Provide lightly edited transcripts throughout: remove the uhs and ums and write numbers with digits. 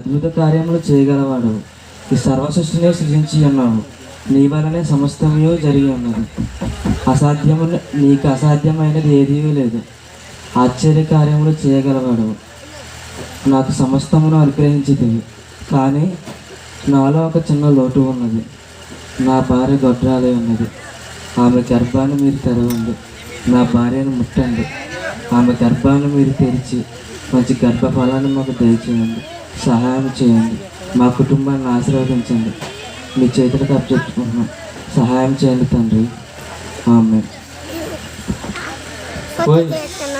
అద్భుత కార్యములు చేయగలవాడు. ఈ సర్వసృష్టిని సృజించి ఉన్నావు. నీ వలనే సమస్తము జరిగి ఉన్నది. నీకు అసాధ్యమైనది ఏదీ లేదు. ఆశ్చర్య కార్యములు చేయగలవాడు. నాకు సమస్తమును అనుగ్రహించింది. కానీ నాలో ఒక చిన్న లోటు ఉన్నది. నా భార్య గొడ్రాలై ఉన్నది. ఆమె గర్భాన్ని మీరు తెరవండి. నా భార్యను ముట్టండి. ఆమె గర్భాన్ని మీరు తెరిచి మంచి గర్భఫలాన్ని మాకు దయచేయండి. సహాయం చేయండి. మా కుటుంబాన్ని ఆశీర్వదించండి. మీ చేతులకు అప్పచెప్పుకుంటున్నాం. సహాయం చేయండి తండ్రి. ఆమేన్. ఓయ్,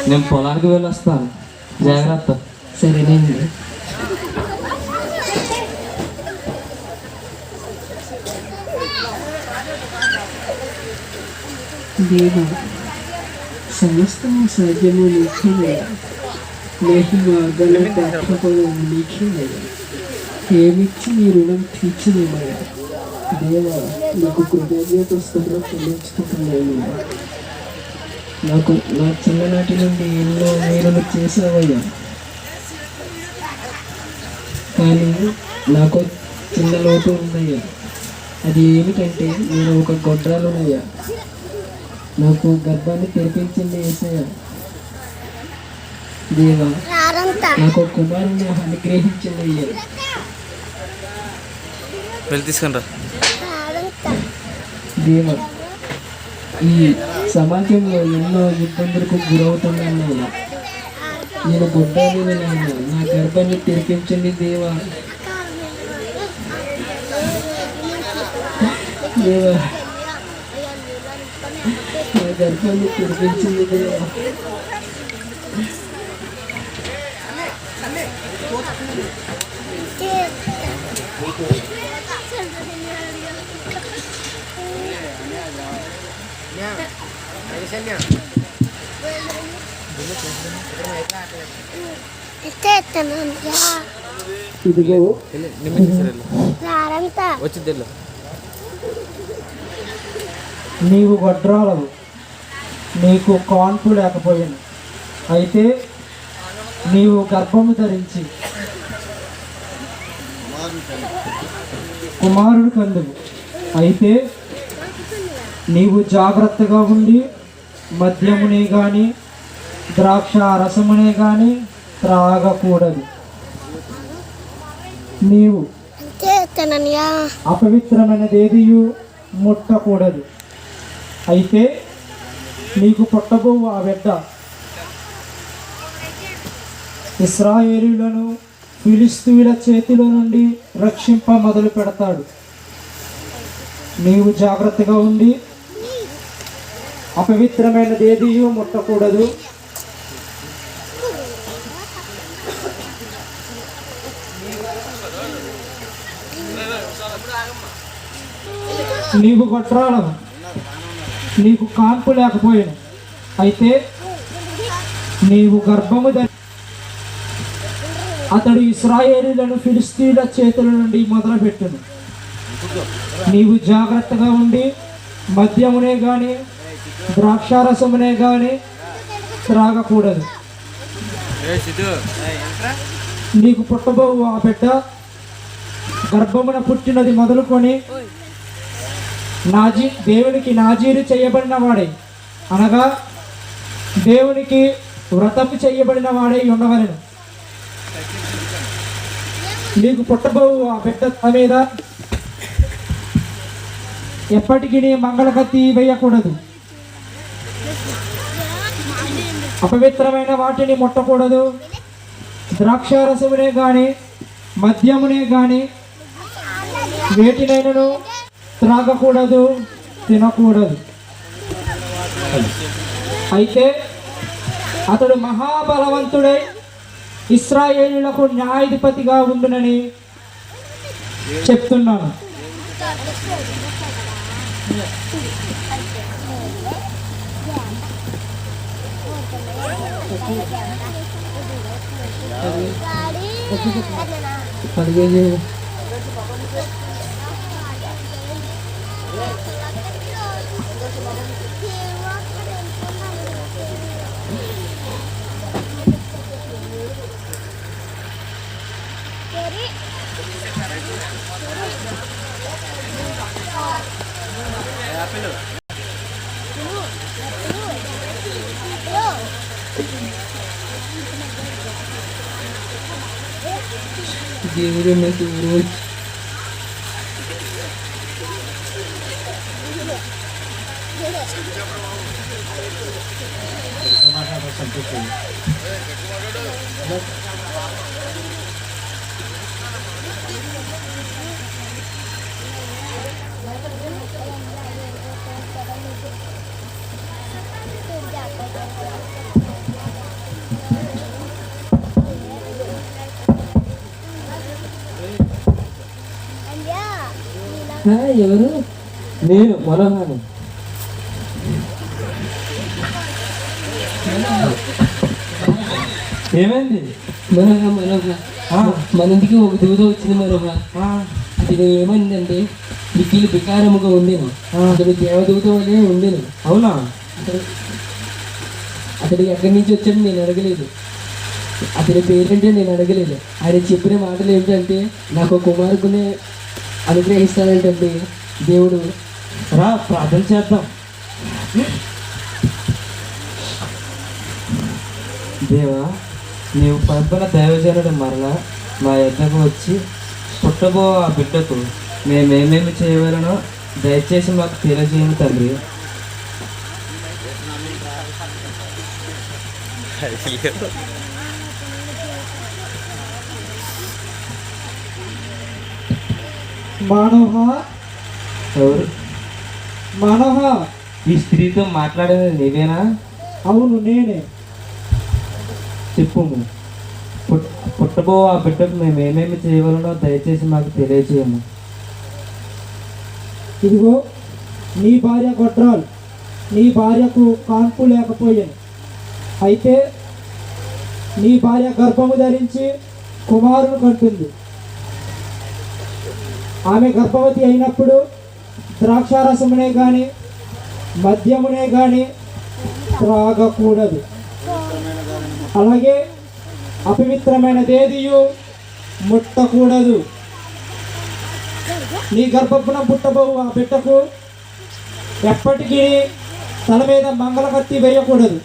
నేను పొలానికి వెళ్ళొస్తాను. జాగ్రత్త. సరేనండి. దేవ, సమస్తము సాధ్యము నీకేనయ్యా. మహిమ ఘనత ప్రభావం నీకేనయ్యా. ఏమిచ్చి నీ రుణం తీర్చలేమయ్యా. దేవ, నాకు కృతజ్ఞత స్తోత్రం చెల్లించుకుంటున్నాను. నా చిన్ననాటి నుండి ఎన్నో మేలులు చేసావయ్యా. కానీ నాకు చిన్న లోటు ఉందయ్యా. అది ఏమిటంటే నేను ఒక గొడ్రాలునయ్యా. నాకు గర్భాన్ని తెరిపించింది యేసయ్యా. దేవా, నాకు కుమారుని అనుగ్రహించింది అయ్యా. దేవా, ఈ సమాజంలో ఎన్నో ఇబ్బందులకు గురవుతున్నాను. నేను గొడ్డాలినైనా నా గర్భాన్ని తెరిపించండి దేవా. దేవా, నా గర్భాన్ని తెరిపించండి దేవా. ఇదిగో నీవు గొడ్రాలవు, నీకు కాన్పు లేకపోయాను. అయితే నీవు గర్భము ధరించి కుమారుడు కందువు. అయితే నీవు జాగ్రత్తగా ఉండి మద్యమునే కానీ ద్రాక్ష రసమునే కానీ త్రాగకూడదు. నీవు అపవిత్రమైనదేదియు ముట్టకూడదు. అయితే నీకు పుట్టబోవు ఆ బిడ్డ ఇశ్రాయేలీయులను ఫిలిష్తీయుల చేతిలో నుండి రక్షింప మొదలు పెడతాడు. నీవు జాగ్రత్తగా ఉండి అపవిత్రమైనదేదియు ముట్టకూడదు. నీవు గొడ్రాలవు, నీకు కాన్పు లేకపోయాను. అయితే నీవు గర్భము అతడు ఇశ్రాయేలీయులను ఫిలిష్తీయుల చేతుల నుండి మొదలుపెట్టును. నీవు జాగ్రత్తగా ఉండి మద్యమునే కానీ ద్రాక్షారసమునే కానీ త్రాగకూడదు. నీకు పుట్టబోవు ఆ బిడ్డ గర్భమున పుట్టినది మొదలుకొని దేవునికి నాజీరు చేయబడిన వాడే, అనగా దేవునికి వ్రతము చేయబడిన వాడే ఉండవలెను. నీకు పుట్టబోవు ఆ బిడ్డ మీద ఎప్పటికీ మంగళకత్తి వేయకూడదు. అపవిత్రమైన వాటిని ముట్టకూడదు. ద్రాక్షారసమునే కానీ మద్యమునే కానీ వేటినైనను త్రాగకూడదు, తినకూడదు. అయితే అతడు మహాబలవంతుడై ఇశ్రాయేలీయులకు న్యాయాధిపతిగా ఉండునని చెప్తున్నాను. దేవుడు నాకు రోజు ఎవరు? నేను మనోహర్. ఏమైంది? మనోహ మన ఇంటికి ఒక దూత వచ్చింది మనోహ. అది ఏమైందంటే దిక్కులు వికారముగా ఉండేను. అతడు దేవదూత వల్లే ఉండేను. అవునా? అతడు ఎక్కడి నుంచి వచ్చాడో నేను అడగలేదు. అతని పేరేంటే నేను అడగలేదు. ఆయన చెప్పిన మాటలు ఏంటంటే నాకు కుమారుకునే అనుగ్రహిస్తానంటే దేవుడు. రా ప్రార్థన చేద్దాం. దేవా, నీవు పంపిన దైవజనుడు మరలా మా యొద్దకు వచ్చి పుట్టబో ఆ బిడ్డకు మేమేమేమి చేయవలనో దయచేసి మాకు తెలియజేయను తండ్రి. మనోహ, ఎవరు? మనోహ, ఈ స్త్రీతో మాట్లాడేది నీవేనా? అవును నేనే. చెప్పు. పుట్టబో ఆ బిడ్డకు మేమేమేమి చేయవలనో దయచేసి మాకు తెలియజేయము. ఇదిగో నీ భార్య గొడ్రాలు. నీ భార్యకు కాన్పు లేకపోయాను. అయితే నీ భార్య గర్భము ధరించి కుమారుని కంటుంది. ఆమె గర్భవతి అయినప్పుడు ద్రాక్షారసమునే కానీ మద్యమునే కానీ త్రాగకూడదు. అలాగే అపవిత్రమైనదేదియు ముట్టకూడదు. నీ గర్భపున పుట్టబోవు ఆ బిడ్డకు ఎప్పటికీ తల మీద మంగళకత్తి వేయకూడదు.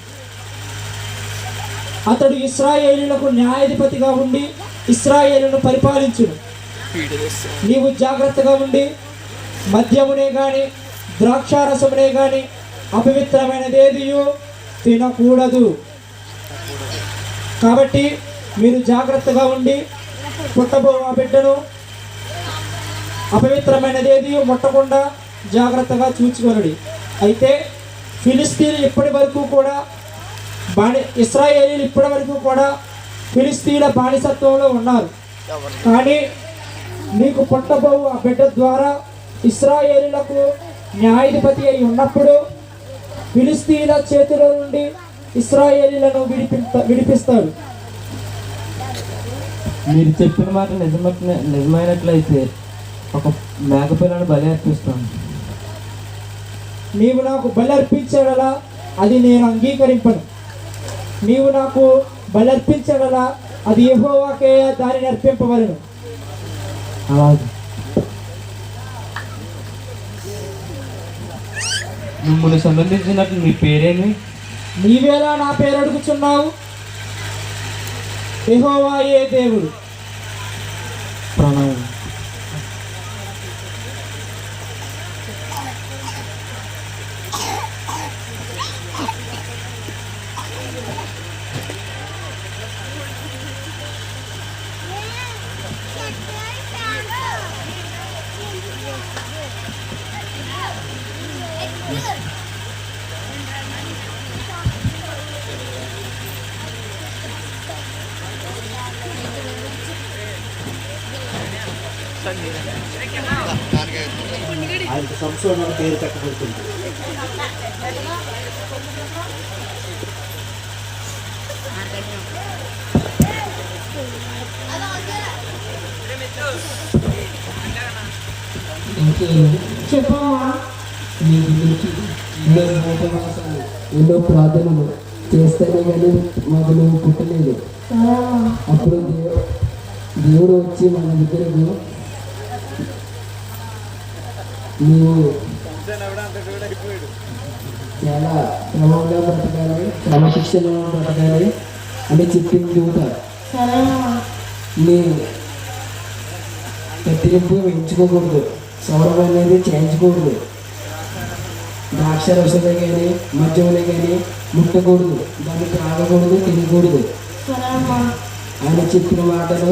అతడు ఇశ్రాయేలీయులకు న్యాయాధిపతిగా ఉండి ఇశ్రాయేలును పరిపాలించును. నీవు జాగ్రత్తగా ఉండి మద్యమునే కానీ ద్రాక్షారసమునే కానీ అపవిత్రమైనదేదియు తినకూడదు. కాబట్టి మీరు జాగ్రత్తగా ఉండి పుట్టబో ఆ బిడ్డను అపవిత్రమైనదేది ముట్టకుండా జాగ్రత్తగా చూచుకొనుడి. అయితే ఫిలిస్తీన్లు ఇప్పటి వరకు కూడా ఇశ్రాయేలీలు ఇప్పటి వరకు కూడా ఫిలిస్తీన్ల బానిసత్వంలో ఉన్నారు. కానీ నీకు పుట్టబోవు ఆ బిడ్డ ద్వారా ఇశ్రాయేలీలకు న్యాయాధిపతి అయి ఉన్నప్పుడు ఫిలిస్తీన్ల చేతిలో నుండి ఇశ్రాయేలీలను విడిపిస్తాడు. మీరు చెప్పిన మాట నిజమైనట్లయితే ఒక మేకపిల్లను బలి అర్పిస్తాను. నీవు నాకు బలి అర్పించగలరా? అది నేను అంగీకరింపను. నీవు నాకు బలి అర్పించగలరా? అది యెహోవాకే దానిని అర్పింపవలను. అలాగే. మిమ్మల్ని సంబంధించినట్లు మీ పేరేమి? నీవేలా నా పేరు అడుగుచున్నావు? యెహోవాయే దేవుడు. ప్రణామం. ఆయనకు సంసోను అని పేరు పెట్టబడుతుంది. ఎన్నో ప్రార్థనలు చేస్తేనే కానీ మాకు నువ్వు పుట్టలేదు. అప్పుడు దేవుడు వచ్చి మన దగ్గరకు నీవు చాలా క్రమంగా బ్రతకాలి, క్రమశిక్షణగా బ్రతకాలి అని చెప్పింది చెబుతారు. నీ కత్తిరింపు ఎంచుకోకూడదు, సవరం అనేది చేయించుకోకూడదు, ద్రాక్ష రసమే కానీ మద్యములే కానీ ముట్టకూడదు, దాన్ని త్రాగకూడదు, తినకూడదు ఆయన చెప్పిన మాటను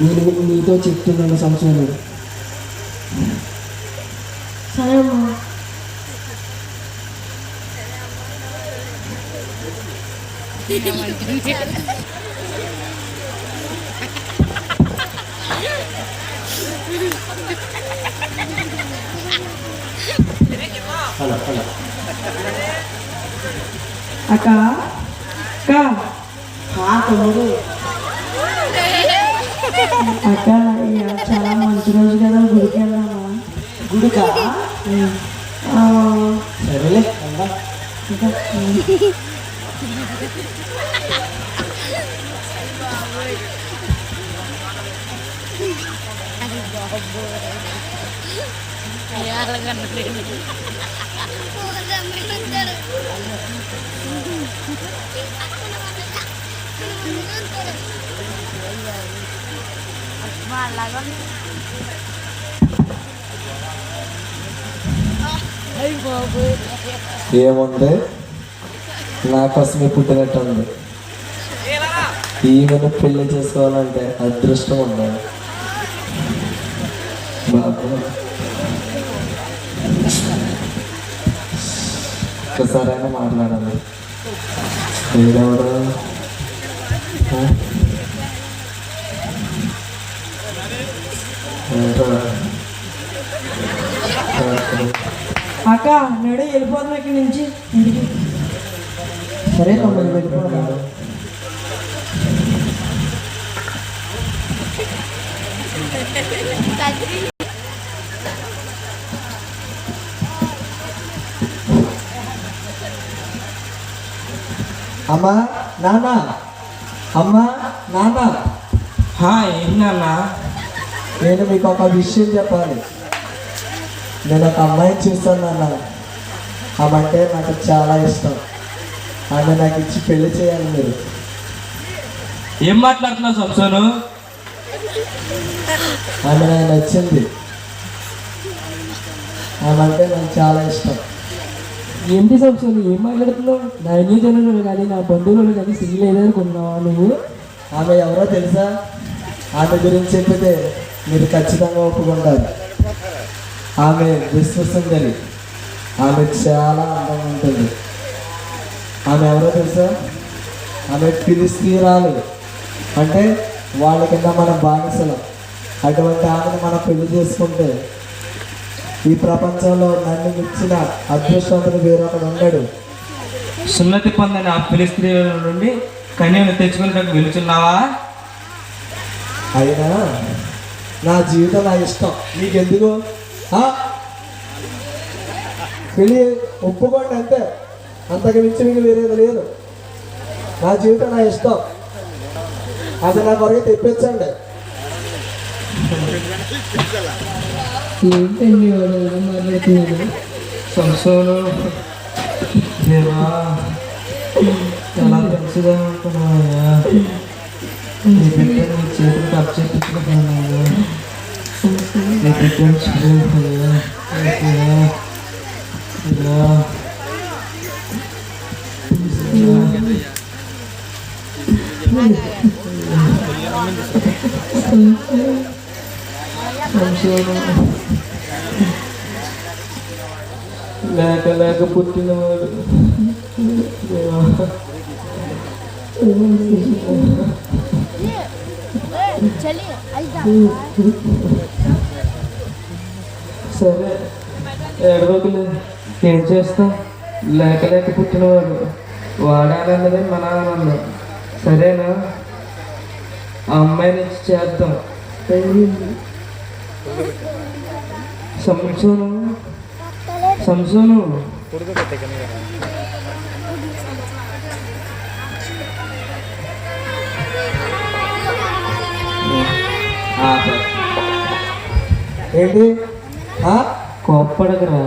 నేను నీతో చెప్తున్నాను సంవత్సరం. హలో హలో అక్క అక్క తమ్ముడు అక్క ఇవాళ చాలా మంచి రోజు కదా, గుడికి వెళ్దామా? గుడికా? ఆ, సరేలే వెళ్దాం. ఇంకా ఏముంది, నా కోసమే పుట్టినట్టు ఉంది. ఈమెను పెళ్లి చేసుకోవాలంటే అదృష్టం ఉండాలి బాబు. ఒక్కసారైనా మాట్లాడాలి. ఏడవడు అక్క నేడే వెళ్ళిపోతాం ఇక్కడి నుంచి ఇంటికి. సరే తమ్ముడు వెళ్ళిపోదాం. అమ్మా నాన్న, అమ్మా నాన్న, ఏంటి నాన్న? నేను మీకు ఒక విషయం చెప్పాలి. నేను ఒక అమ్మాయిని చూస్తాను నాన్న. ఆమె అంటే నాకు చాలా ఇష్టం. ఆమె నాకు ఇచ్చి పెళ్లి చేయాలి మీరు. ఏం మాట్లాడుతున్నావు సంసోను? ఆమె నాకు నచ్చింది. ఆమె అంటే నాకు చాలా ఇష్టం. ఏంటి సంవత్సరం ఏం మాట్లాడుతున్నావు? నా అన్యజనులు కానీ నా బంధువులు కానీ స్త్రీ లేదనుకున్నావా నువ్వు? ఆమె ఎవరో తెలుసా? ఆమె గురించి చెప్పితే మీరు ఖచ్చితంగా ఒప్పుకుంటారు. ఆమె విశ్వసుందరి. ఆమె చాలా అందంగా ఉంటుంది. ఆమె ఎవరో తెలుసా? ఆమె ఫిలిస్తీయురాలు, అంటే వాళ్ళ కింద మన బానిసలు. అటువంటి ఆమెను మనం పెళ్లి చేసుకుంటే ఈ ప్రపంచంలో నన్ను ఇచ్చిన అదృష్టవంతుడు వేరొకడు ఉండడు. సున్నతి పొందని ఆ ఫిలిస్తీయుల నుండి కన్యను తెచ్చుకునేటట్టు వెలుచున్నావా? అయినా నా జీవితం నా ఇష్టం, నీకెందుకు? పెళ్ళి ఒప్పుకోండి అంతే, అంతకు మించి మీకు వేరేది లేదు. నా జీవితం నా ఇష్టం, అది నా కొరకు తెప్పించండి. ఏంటండి వాడు ఎలా మాట్లాడుతున్నాడు? సంసోను దేవా, చాలా మంచిగా ఉంటున్నావయ్యా. నీ బిడ్డ నీ చేతులకు అప్పచెప్పించుకుంటున్నాను. నీ బిడ్డను చూడయ్యా. లేక లేక పుట్టినవాడు దేవా. సరే ఏడవకులే, ఏం చేస్తాం? లేక లేక పుట్టినవాడు వాడాలన్నదే మన ఆనందం. సరేనా? ఆ అమ్మాయిని ఇచ్చి చేద్దాం. సంసోను, సంసోను, సరే. ఏంటి ఆ? కోప్పడకురా.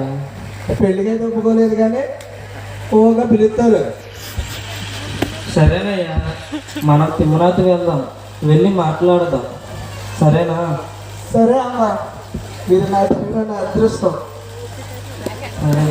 పెళ్ళికైతే ఒప్పుకోలేదు కానీ ఓగా పిలుస్తారు. సరేనయ్యా, మనం తిమ్మరాతి వెళ్దాం, వెళ్ళి మాట్లాడదాం, సరేనా? సరే అమ్మా, మీరు నా దగ్గర నా అదృష్టం. సరే.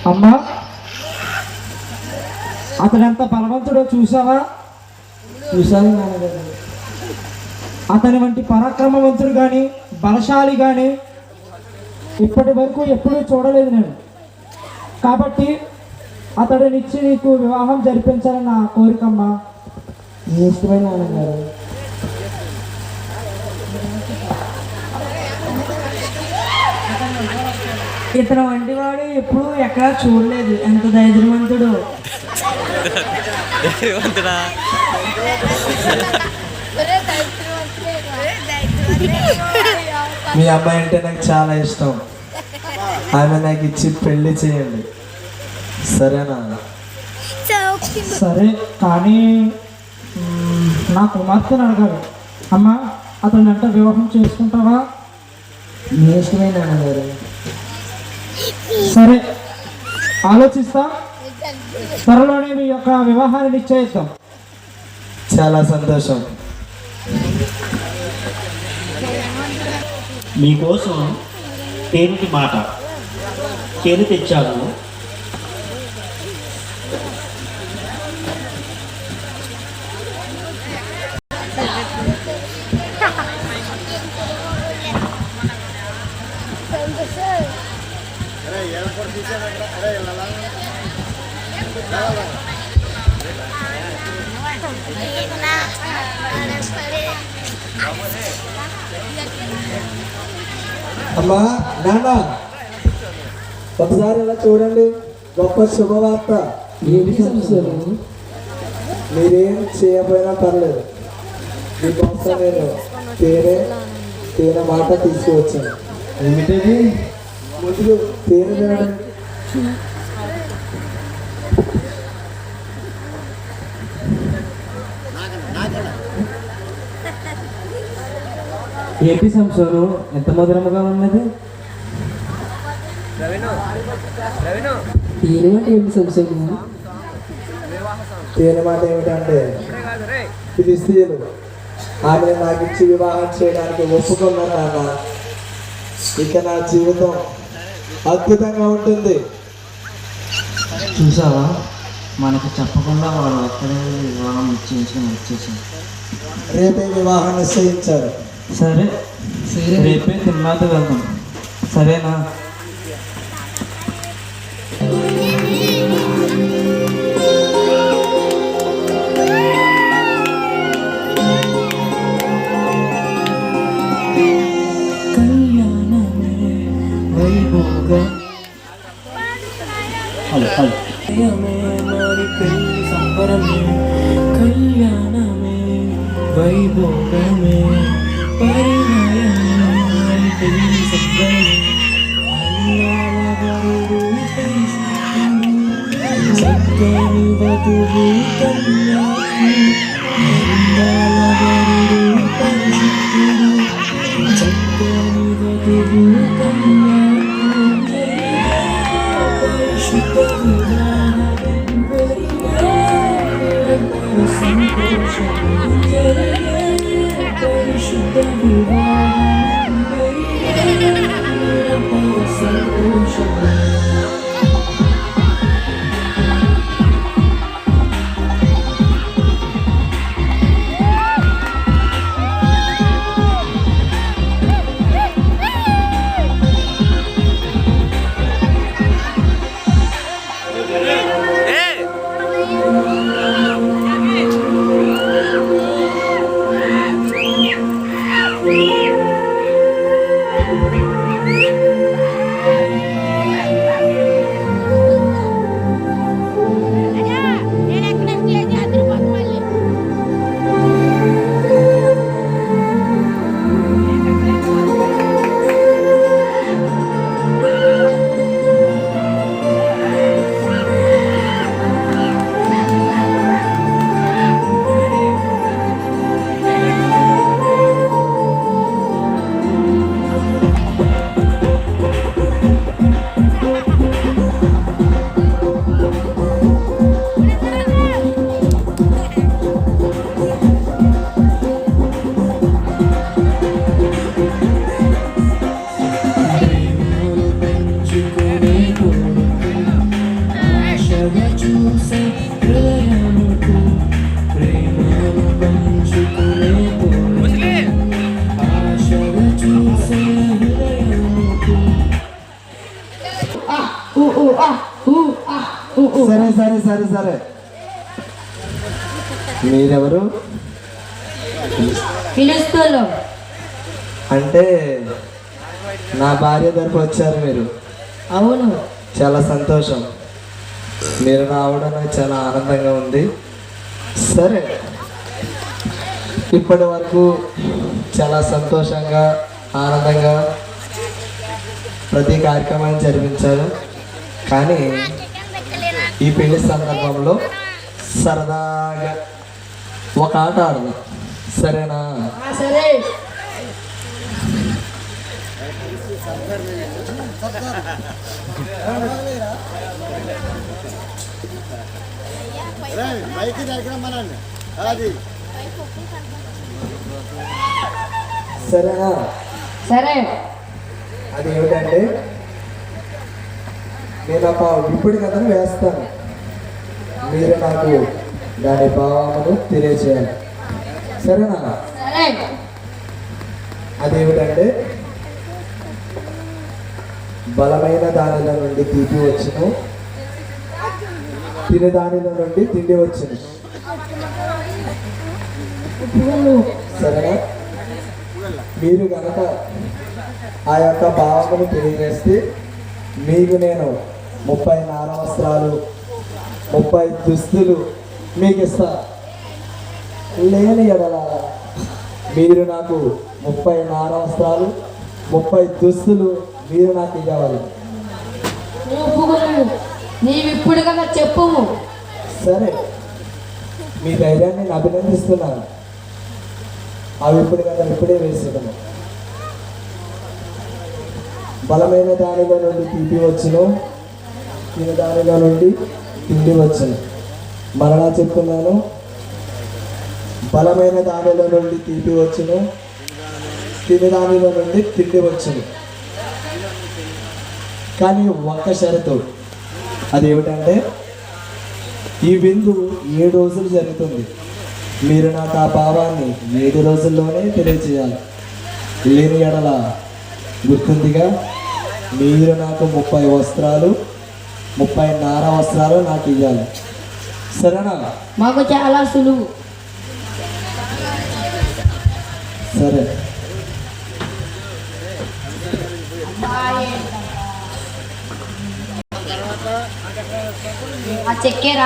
అమ్మా, అతడు ఎంత బలవంతుడో చూసావా? చూశాను నాన్నగారు. అతని వంటి పరాక్రమవంతుడు కానీ బలశాలి కానీ ఇప్పటి వరకు ఎప్పుడూ చూడలేదు నేను. కాబట్టి అతడినిచ్చి నీకు వివాహం జరిపించాలని నా కోరికమ్మా. మీ ఇష్టమైన నాన్నగారు. ఇతను వంటి వాడు ఎప్పుడు ఎక్కడా చూడలేదు. ఎంత ధైర్యవంతుడు. మీ అమ్మాయి అంటే నాకు చాలా ఇష్టం. ఆమె నాకు ఇచ్చి పెళ్లి చేయండి, సరేనా? సరే, కానీ నా కుమార్తెను అడగాలి. అమ్మా, అతను వెంట వివాహం చేసుకుంటావా? మీ ఇష్టమైన నాన్నగారు. సరే, ఆలోచిస్తా. త్వరలోనే మీ యొక్క వివాహాన్ని నిశ్చయిద్దాం. చాలా సంతోషం. మీకోసం తేనెటి మాట తేనె తెచ్చాను. అమ్మా, నాన్న, ఒకసారి ఇలా చూడండి. గొప్ప శుభవార్త. ఏంటి సమస్యలు? మీరేం చేయకపోయినా పర్లేదు, మీకోసం నేను తేనె మాట తీసుకువచ్చాను. ఏమిటది? ముందు తేనె తినడం. ఏంటి సంసోను, ఎంత మధురముగా ఉన్నది? ఏమంటే ఏంటి సంశయం? తేనె మాట ఏమిటంటే ఫిలిస్తీయులు ఆమెను నాకు ఇచ్చి వివాహం చేయడానికి ఒప్పుకున్నారు నాన్న. ఇక నా జీవితం అద్భుతంగా ఉంటుంది. చూసావా, మనకు చెప్పకుండా వాళ్ళు అక్కడే వివాహం నిశ్చయించుకొని వచ్చేసాం. రేపే వివాహం నిశ్చయించారు. సరే, రేపే తిరుమల వెళ్దాం, సరేనా? హలో హలో కళ్యాణమే వైభోగమే పరిణయమే పెళ్లి సంబరమే చక్కని వధువు కన్యాకు అందాల పరిశుద్ధుడు చక్కని వధువు కన్యాకు పరిశుద్ధ సంతోషం పరిశుద్ధ వివాహం సంతోషం. సరే సరే సరే సరే, మీరెవరు? ఫిలిస్తీయులు. అంటే నా భార్య తరపు వచ్చారు మీరు. అవును. చాలా సంతోషం, మీరు రావడం నాకు చాలా ఆనందంగా ఉంది. సరే, ఇప్పటి వరకు చాలా సంతోషంగా ఆనందంగా ప్రతి కార్యక్రమాన్ని జరిపించారు. కానీ ఈ పెళ్లి సందర్భంలో సరదాగా ఒక ఆట ఆడదాం, సరేనా? సరే. సరేనా? సరే. అది ఏమిటంటే, నేను ఒక విప్పుడు కథను వేస్తాను, మీరు నాకు దాని భావమును తెలియజేయాలి, సరేనా? సరే. అదేమిటంటే, బలమైన దానిల నుండి తీపి వచ్చును, తినే దానిల నుండి తిండి వచ్చును, సరేనా? మీరు కనుక ఆ యొక్క భావమును తెలియజేస్తే మీకు నేను 30 నార వస్త్రాలు 30 దుస్తులు మీకు ఇస్తా. లేని ఎడల మీరు నాకు 30 నార వస్త్రాలు 30 దుస్తులు మీరు నాకు ఇవ్వాలి. నీవిప్పుడు కదా చెప్పు. సరే, మీ ధైర్యాన్ని నేను అభినందిస్తున్నాను. అవి ఇప్పుడు కదా ఇప్పుడే వేసేదము. బలమైన దానిలో నుండి తీపి వచ్చును, తినే దానిలో నుండి తిండి వచ్చును. మరలా చెప్తున్నాను, బలమైన దానిలో నుండి తీపి వచ్చును, తిని దానిలో నుండి తిండి వచ్చును. కానీ ఒక్క షరతు, అదేమిటంటే ఈ విందు 7 రోజులు జరుగుతుంది. మీరు నాకు ఆ భావాన్ని 7 రోజుల్లోనే తెలియజేయాలి. లేని ఎడల గుర్తుందిగా, మీరు నాకు 30 వస్త్రాలు 30 నార వస్త్రాలు నాకు ఇవ్వాలి. సరేనా? మాకు చాలా సులువు. సరే. ఆ చక్కెర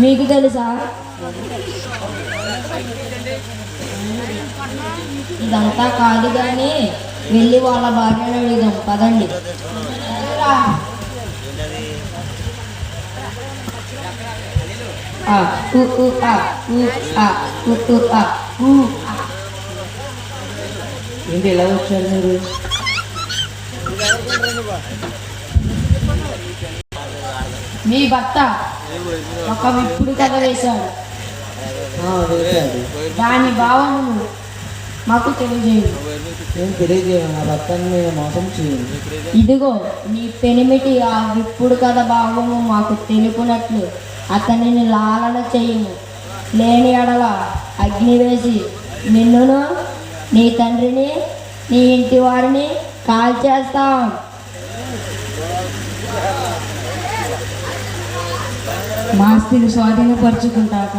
మీకు తెలుసా? ఇదంతా కాదు కానీ వెళ్ళి వాళ్ళ భార్యను అడుగుదాం పదండి. ఏంటి ఎలా వచ్చారు మీరు? మీ భర్త ఒక విప్పుడు కథ వేశాడు. వేశాడు. దాని భావనను మాకు తెలియజేయండి. నేను తెలియజేయను, నా భర్తను నేను మోసం చేయను. ఇదిగో నీ పెనిమిటి ఆ విప్పుడు కథ భావము మాకు తెలుపునట్లు అతనిని లాలన చేయము. లేని ఎడల అగ్ని వేసి నిన్నును నీ తండ్రిని నీ ఇంటి వారిని కాల్చేస్తాం. మా ఆస్తిని స్వాధీనపరుచుకుంటాక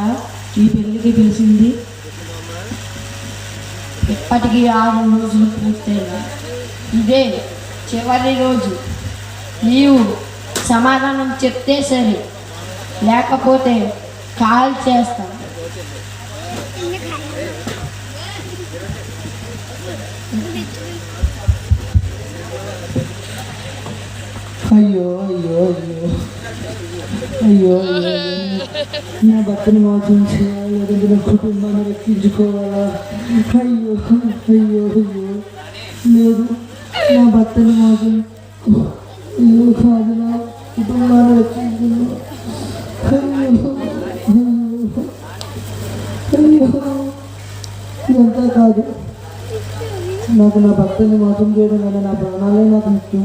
ఈ పెళ్ళికి పిలిచింది. ఇప్పటికీ 6 రోజులు పూర్తయినాయి. ఇదే చివరి రోజు. నీవు సమాధానం చెప్తే సరే, లేకపోతే కాల్ చేస్తాం. అయ్యో అయ్యో అయ్యో అయ్యో అయ్యో, నా భర్తను మోసం చేయాలి, లేదంటే నా కుటుంబాన్ని రక్షించుకోవాలా? అయ్యో అయ్యో అయ్యో, లేదు, నా భర్తను మోసం అయ్యో కాదు, నా కుటుంబాన్ని రక్షించుకున్నా. అయ్యో అయ్యో అయ్యో, ఇదంతా కాదు. నాకు నా భర్తని మోసం చేయడం వల్ల నా ప్రాణాలే నాకు ముఖ్యం.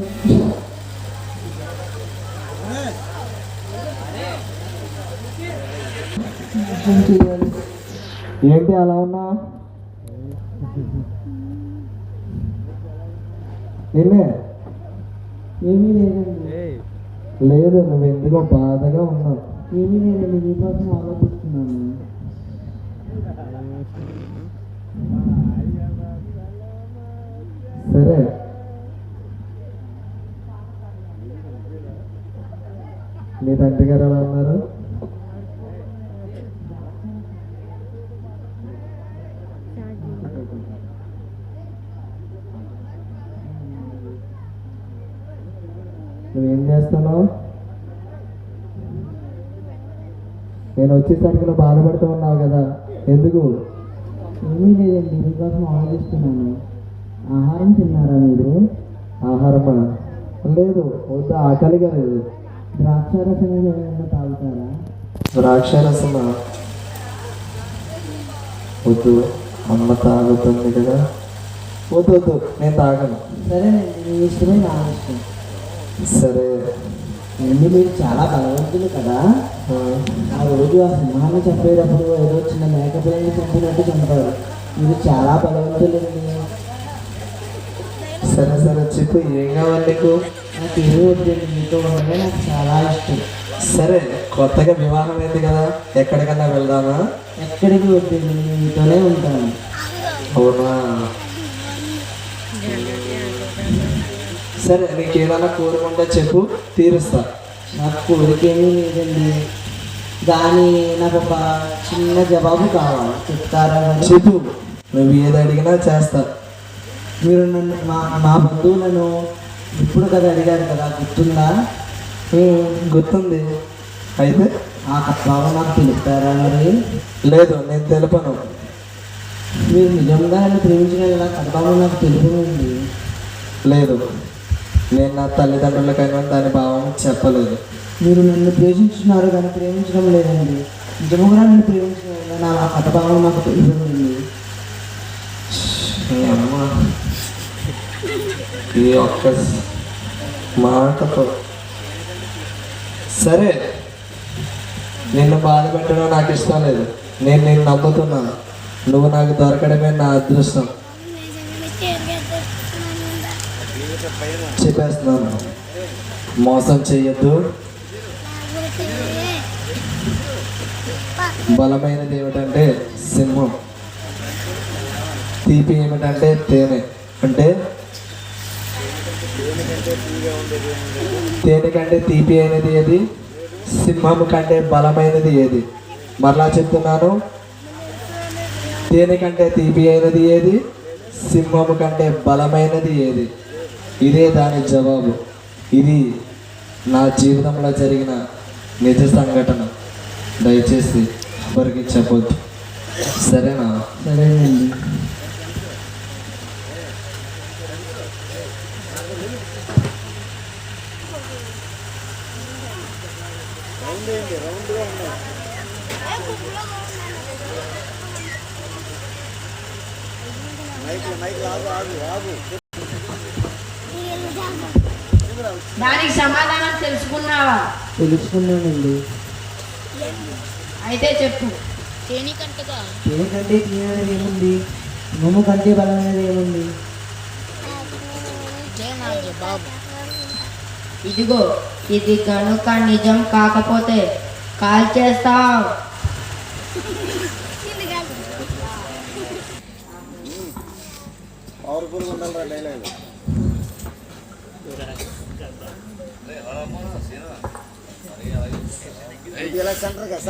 ఏంటి అలా ఉన్నా? నిన్నే ఏమీ లేదండి. లేదు, నువ్వు ఎందుకో బాధగా ఉన్నావు. ఏమీ లేదండి, మీకోసం ఆలోచిస్తున్నాను. సరే, మీ తండ్రి గారు ఎలా ఉన్నారు? నువ్వేం చేస్తున్నావు? నేను వచ్చేసరికి నువ్వు బాధపడుతూ ఉన్నావు కదా, ఎందుకు? ఏమీ లేదండి, మీకోసం ఆలోచిస్తున్నాను. ఆహారం తిన్నారా మీరు? ఆహారమా? లేదు, వద్దు, ఆకలిగా లేదు. ద్రాక్షారసం ఏమైనా తాగుతారా? ద్రాక్షారసమా? వద్దు, అమ్మ తాగుతుంది కదా. వద్దు వద్దు, నేను తాగను. సరేనండి, మీ ఇష్టమే, నా ఇష్టం. సరే. ఏంటి, మీరు చాలా బలవంతులు కదా. ఆ రోజు ఆ సింహాన్ని చంపేటప్పుడు ఏదో చిన్న మేకపిల్లని చంపినట్టు చంపారు. మీరు చాలా బలవంతులండి. సరే సరే, చెప్పు, ఏం కావాలి నీకు? నాకు ఏమీ వద్దండి, మీతో ఉండగా నాకు చాలా ఇష్టం. సరే, కొత్తగా వివాహం అయింది కదా, ఎక్కడికన్నా వెళ్దామా? ఎక్కడికి వద్దండి, నేను మీతోనే ఉంటాను. అవునా? సరే, నీకు ఏదైనా కోరుకుంటే చెప్పు, తీరుస్తా. నాకు కోరికేమీ లేదండి, కానీ నాకు ఒక చిన్న జవాబు కావాలి, చెప్తారా? చెప్పు, నువ్వు ఏది అడిగినా చేస్తా. మీరు నన్ను మా బంధువులను ఇప్పుడు కదా అడిగారు కదా, గుర్తుందా? గుర్తుంది. అయితే ఆ భావం నాకు తెలుపుతారా మరి? లేదు, నేను తెలుపను. మీరు నిజంగా నన్ను ప్రేమించిన కథభావం నాకు తెలుపునండి. లేదు, నేను నా తల్లిదండ్రులకైనా దాని భావం చెప్పలేదు. మీరు నన్ను ద్వేషించున్నారు కానీ ప్రేమించడం లేదండి. నిజముగా నేను ప్రేమించిన నా హతభావం నాకు తెలిసింది. మీ అమ్మ ఈ ఒక్క మాటతో సరే, నిన్ను బాధ పెట్టడం నాకు ఇష్టం లేదు. నేను నిన్ను నమ్ముతున్నాను. నువ్వు నాకు దొరకడమే నా అదృష్టం. చెప్పేస్తున్నాను, మోసం చెయ్యొద్దు. బలమైనది ఏమిటంటే సింహం, తీపి ఏమిటంటే తేనె. అంటే తేనె కంటే తీపి అయినది ఏది? సింహం కంటే బలమైనది ఏది? మరలా చెప్తున్నాను, తేనె కంటే తీపి అయినది ఏది? సింహము కంటే బలమైనది ఏది? ఇదే దాని జవాబు. ఇది నా జీవితంలో జరిగిన నిజ సంఘటన. దయచేసి ఎవరికి చెప్పొద్దు, సరేనా? సరేనండి. దానికి సమాధానం తెలుసుకున్నావా? తెలుసుకున్నానండి. అయితే చెప్పు. దేనికంటే తీయనిది ఏముంది? నమ్ము కంటే బలమైనది ఏముంది? ఇదిగో, ఇది కనుక నిజం కాకపోతే కాల్ చేస్తావు.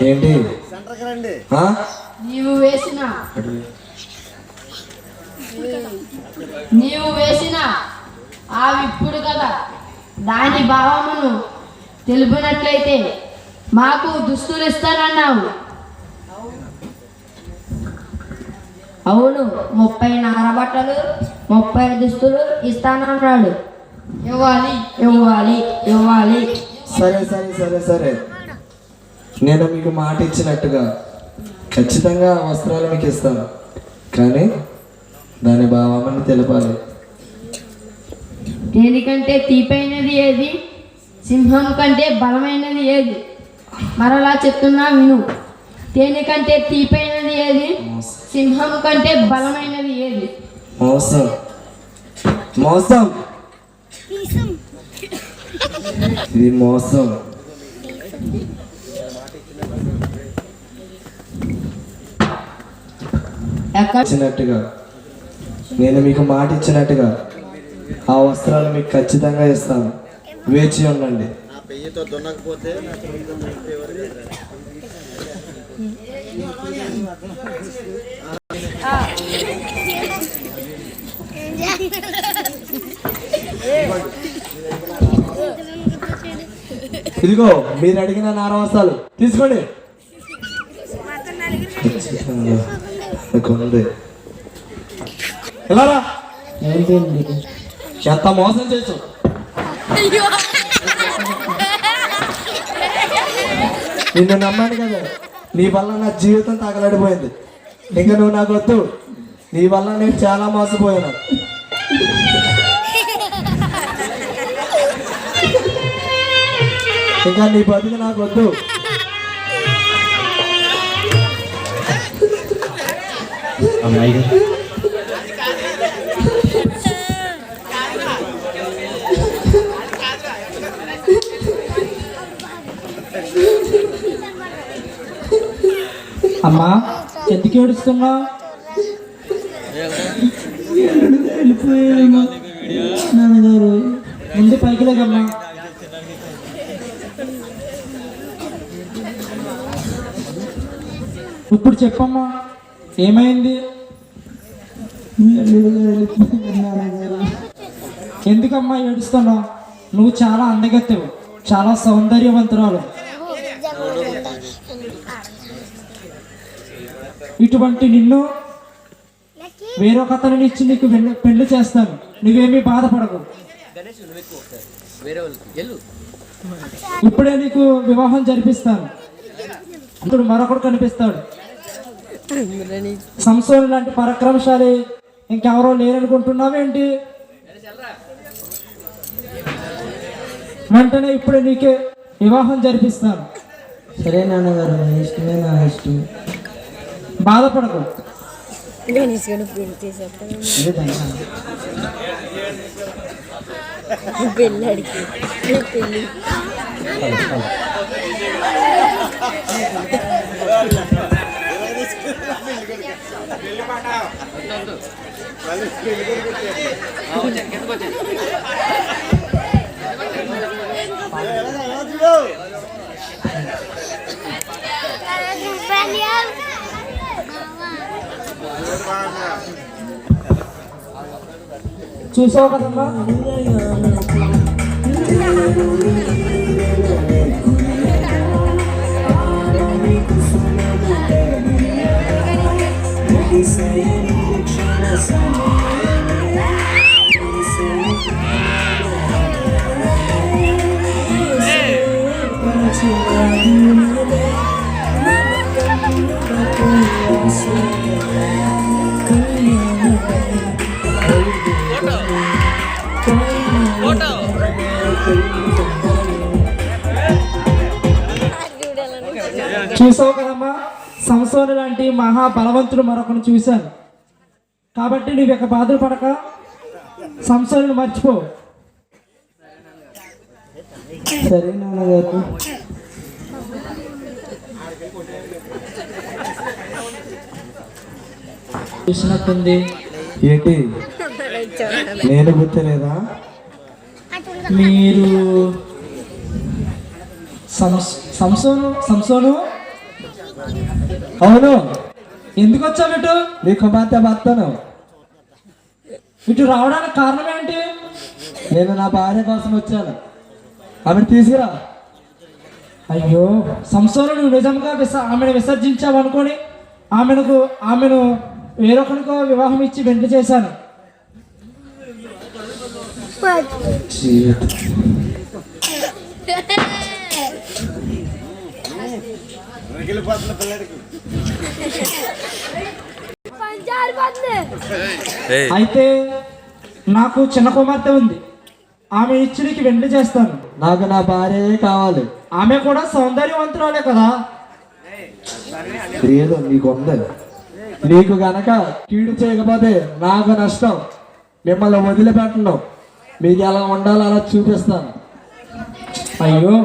ఏంటి? ఆ? నీవు వేసిన ఆ విప్పుడు కదా దాని భావమును తెలుపునట్లయితే మాకు దుస్తులు ఇస్తానన్నావు. అవును, 30 నారబట్టలు 30 దుస్తులు ఇస్తానన్నాడు. ఇవ్వాలి ఇవ్వాలి ఇవ్వాలి. సరే సరే సరే సరే, నేను మీకు మాట ఇచ్చినట్టుగా ఖచ్చితంగా వస్త్రాలు మీకు ఇస్తాను. కానీ దాని భావమని తెలపాలి. దేనికంటే తీపైనది ఏది? సింహం కంటే బలమైనది ఏది? మరలా చెప్తున్నా విను. దేనికంటే తీపైనది ఏది? సింహం కంటే బలమైనది ఏది? మోసం మోసం, ఇది మోసం. ఇచ్చినట్టుగా నేను మీకు మాట ఇచ్చినట్టుగా ఆ వస్త్రాలు మీకు ఖచ్చితంగా ఇస్తాను. వేచి ఉండండి. ఇదిగో మీరు అడిగిన నార వస్త్రాలు తీసుకోండి. ఎలారా? ఏంటండి? ఎంత మోసం చేసు. నిన్ను నమ్మాను కదా, నీ వల్ల నా జీవితం తగలడిపోయింది. ఇంకా నువ్వు నాకు వద్దు. నీ వల్ల నేను చాలా మోసపోయాను. ఇంకా నీ బతుకు నాకు వద్దు. అమ్మాయి అమ్మా, ఎందుకు ఏడుస్తున్నావు? వెళ్ళిపోయాను నాన్నగారు. ముందు పైకి లేకమ్మా. ఇప్పుడు చెప్పమ్మా, ఏమైంది? నాన్నగారు, ఎందుకమ్మా ఏడుస్తున్నావు? నువ్వు చాలా అందగత్తెవు, చాలా సౌందర్యవంతురాలు. ఇటువంటి నిన్ను వేరొక అతనిని ఇచ్చి నీకు పెళ్లి చేస్తాను. నువ్వేమీ బాధపడకు. ఇప్పుడే నీకు వివాహం జరిపిస్తాను. అతడు మరొకడు కనిపిస్తాడు. సంసోను లాంటి పరాక్రమశాలి ఇంకెవరో లేరనుకుంటున్నావేంటి? వెంటనే ఇప్పుడే నీకే వివాహం జరిపిస్తాను. సరే నాన్నగారు, నా ఇష్టమే, నా ఇష్టం. బాధపడకు. చూసావు కదమ్మా, చూసావు కదమ్మా, సంసోను లాంటి మహాబలవంతుడు మరొకను చూశాను. కాబట్టి నువ్వు ఇక బాధలు పడక సంసోను మర్చిపో. సరే నాన్నగారు. చూసినట్టుంది. ఏంటి, నేను గుర్తులేదా? మీరు సంసోను అవును. ఎందుకు వచ్చావు ఇటు? నీ కుమార్తె భర్తను. ఇటు రావడానికి కారణం ఏంటి? నేను నా భార్య కోసం వచ్చాను, ఆమెను తీసుకురా. అయ్యో సంసోను, నువ్వు నిజంగా ఆమెను విసర్జించావు అనుకొని ఆమెను వేరొకరికో వివాహం ఇచ్చి వెంట చేశాను. అయితే నాకు చిన్న కుమార్తె ఉంది, ఆమె ఇచ్చుడికి వెంట చేస్తాను. నాకు నా భార్యే కావాలి. ఆమె కూడా సౌందర్యవంతురాలే కదా. లేదు, నీకు ఉంది. నీకు గనక కీడు చేయకపోతే నాకు నష్టం. మిమ్మల్ని వదిలిపెట్టను. మీకు ఎలా ఉండాలో అలా చూపిస్తాను. అయ్యో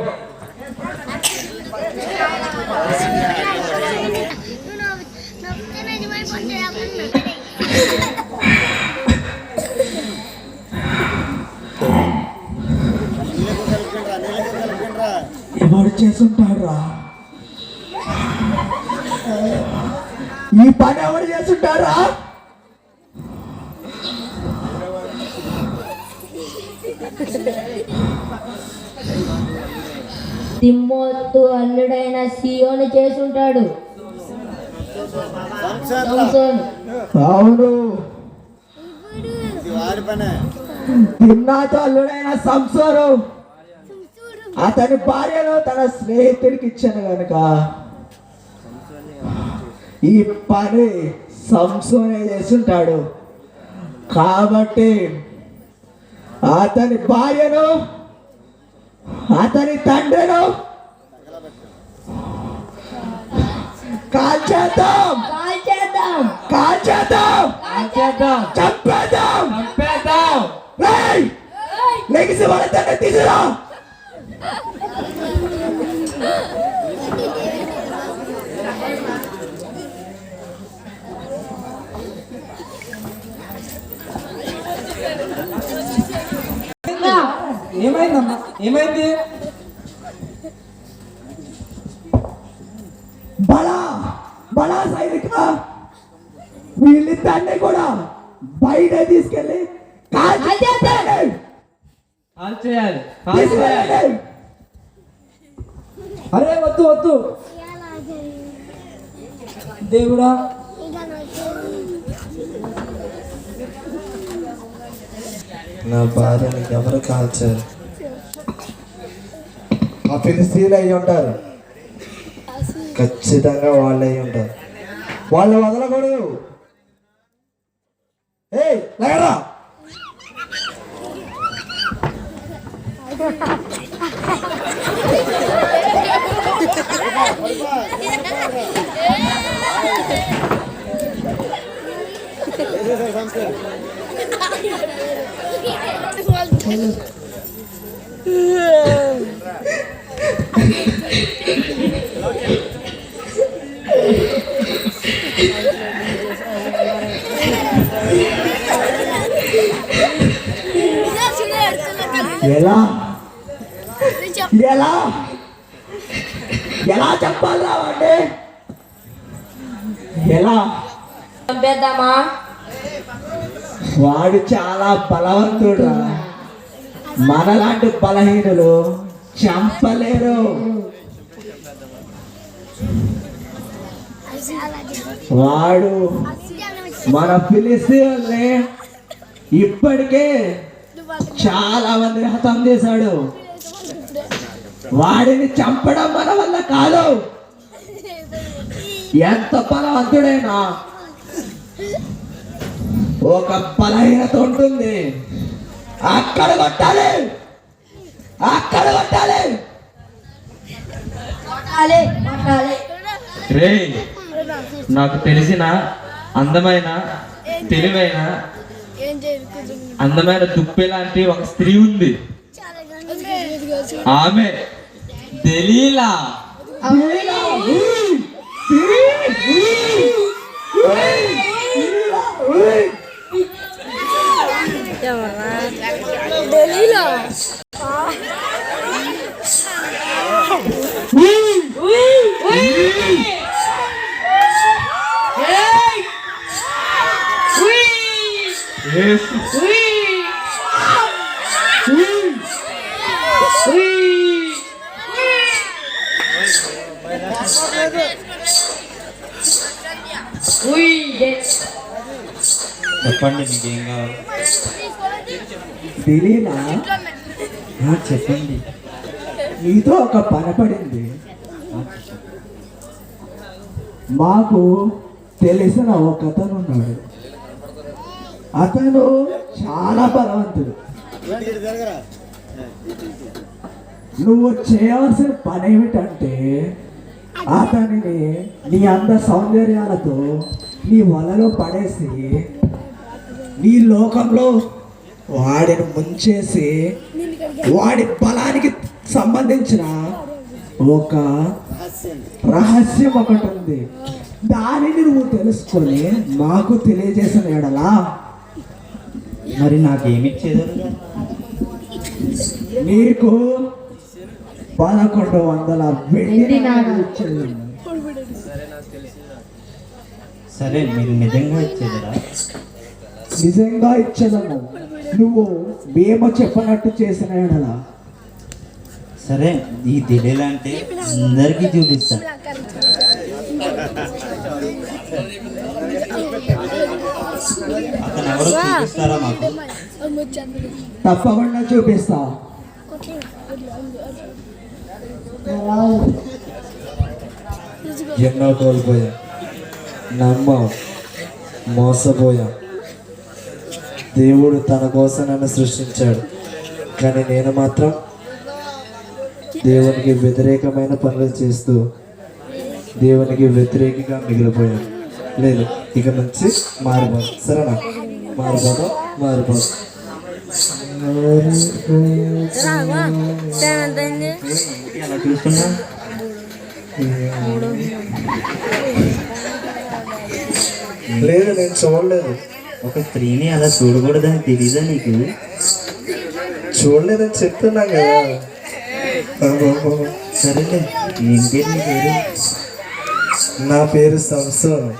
ఎవరు చేసుంటారా ఈ పని? ఎవరు చేసుంటారా? తిమ్మోత్తు అల్లుడైన సియోను చేసుంటాడు. సంసోను. అవును, తిమ్నాతో అల్లుడైన సంసోను అతని భార్యను తన స్నేహితుడికి ఇచ్చాను కనుక ఈ పని సంసోనే చేసుంటాడు. కాబట్టి అతని భార్యను, అతని తండ్రిను కాల్చేద్దాం, చంపేద్దాం. లెగిసి వాళ్ళ తండ్రి తీసురా. ఏమైందమ్మా, ఏమైంది? బడా సైనిక, వీళ్ళిద్దరిని కూడా బయట తీసుకెళ్ళి చేయాలి. అరే వద్దు వద్దు దేవుడా, నా భార్యని ఎవరు కాల్చారు? ఆ ఫిలిస్తీన్లు అయి ఉంటారు. ఖచ్చితంగా వాళ్ళే ఉంటారు. వాళ్ళు వదలకూడదు. ఏయ్ లేరా. ఎలా ఎలా ఎలా చెప్పాలి రావండి? ఎలా? చంపేద్దామా? వాడు చాలా బలవంతుడు. మనలాంటి బలహీనులు చంపలేరు. వాడు మన ఫిలిస్తీయుల్ని ఇప్పటికే చాలా మంది హతం చేశాడు. వాడిని చంపడం మన వల్ల కాదు. ఎంత బలవంతుడైనా ఒక బలహీనత ఉంటుంది. అక్కడ కొట్టాలి, అక్కడ కొట్టాలి. రే, నాకు తెలిసిన అందమైన తెలివైన అందమైన దుప్పే లాంటి ఒక స్త్రీ ఉంది. ఆమె దలీలా. చెప్పండి, మీకేం కావాలి? దలీలా, చెప్పండి. నీతో ఒక పని పడింది. మాకు తెలిసిన ఒక అతను ఉన్నాడు. అతను చాలా బలవంతుడు. నువ్వు చేయవలసిన పని ఏమిటంటే అతనిని నీ అంద సౌందర్యాలతో నీ వలలో పడేసి నీ లోకంలో వాడిని ముంచేసి వాడి బలానికి సంబంధించిన ఒక రహస్యం ఒకటి ఉంది. దానిని నువ్వు తెలుసుకొని మాకు తెలియజేసిన ఎడలా మరి నాకేమిచ్చేదారు? నీకు 1100 వెండి నాణాలు ఇచ్చేది. సరే, మీరు నిజంగా ఇచ్చేదరా? నిజంగా ఇచ్చేదము. నువ్వు మేము చెప్పనట్టు చేసిన ఎడలా. సరే, ఈ దలీలా అంటే అందరికీ చూపిస్తాను. అతను ఎవరో చూపిస్తారా మాకు? తప్పకుండా చూపిస్తా. ఎన్నో కోల్పోయా, నమ్మం, మోసపోయా. దేవుడు తన కోసం నన్ను సృష్టించాడు, కానీ నేను మాత్రం దేవునికి వ్యతిరేకమైన పనులు చేస్తూ దేవునికి వ్యతిరేకంగా మిగిలిపోయాను. లేదు, ఇక నుంచి మారిపోదు. సరేనా? మారిపోదు. అలా చూస్తున్నా లేదు, నేను చూడలేదు. ఒక స్త్రీని అలా చూడకూడదని తెలీదా నీకు? చూడలేదని చెప్తున్నా కదా. సరేలే, ఏం పేరు నీ పేరు? నా పేరు సంసోన్.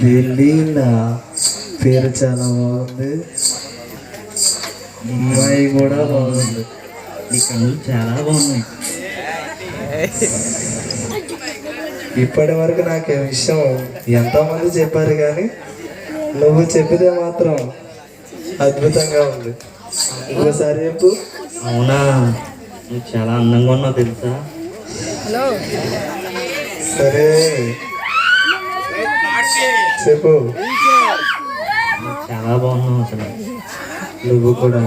దలీలా పేరు చాలా బాగుంది. అమ్మాయి కూడా బాగుంది. నీ కళ్ళు చాలా బాగున్నాయి. ఇప్పటి వరకు నాకు ఈ విషయం ఎంతోమంది చెప్పారు, కానీ నువ్వు చెప్పితే మాత్రం అద్భుతంగా ఉంది. ఇంకోసారి చెప్పు. అవునా? నువ్వు చాలా అందంగా ఉన్నావు తెలుసా. సరే చెప్పు. నువ్వు చాలా బాగున్నావు అసలు. నువ్వు కూడా